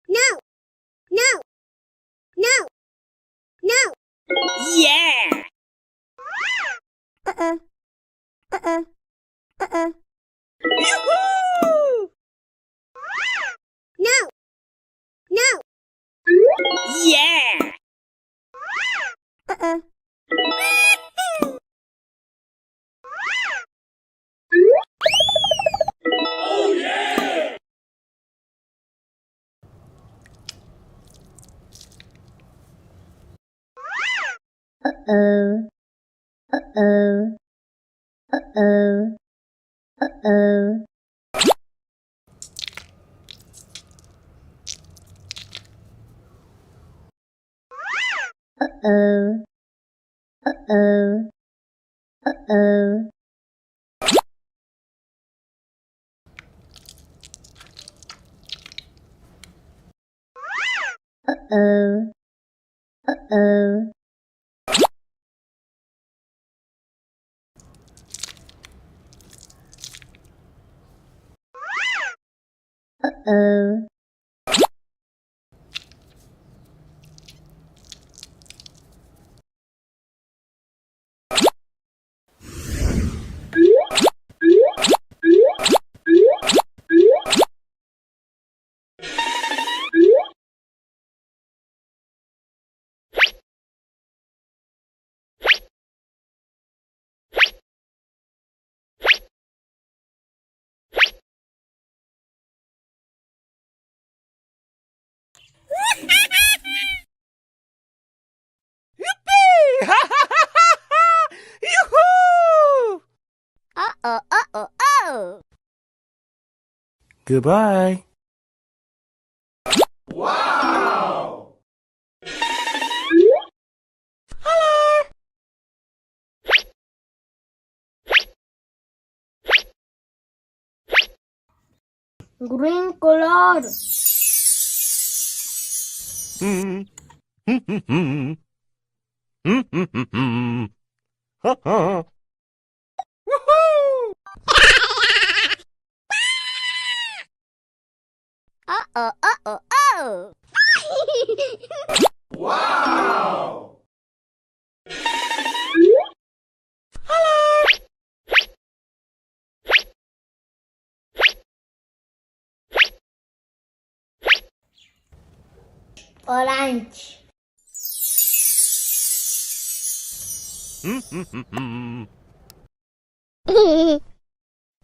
No! No! No! No! Yeah! Uh-uh. Uh-uh. Uh-uh. Yoo-hoo! No! No! Yeah! Uh-uh. Oh yeah! Uh-oh. Uh-oh. Uh-oh. Uh-oh. Uh-oh. Uh-oh. Uh-oh. Uh-oh. Uh-oh. Uh-oh. Yippee! Ha ha ha ha ha! Yoo-hoo! Uh-oh. Uh-oh. Oh! Goodbye. Wow! Green color. Ha ha. Woohoo! Uh-oh. Uh-oh. Oh! Wow! Orange.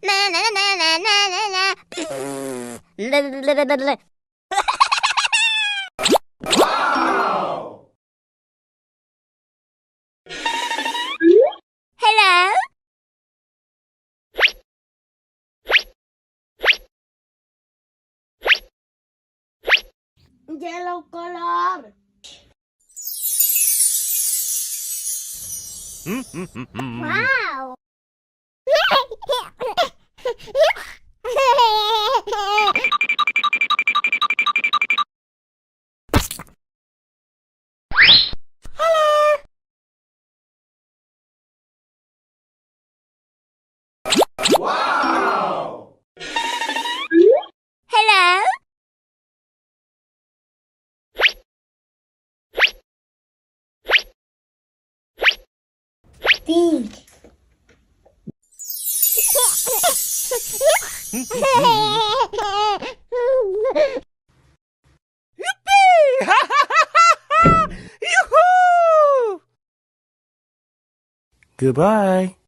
Na na na na na na na. Wow! Hello? Yellow color. Wow. Wow! Hello? Pink. Yippee! Ha ha ha ha ha! Yoo-hoo! Goodbye.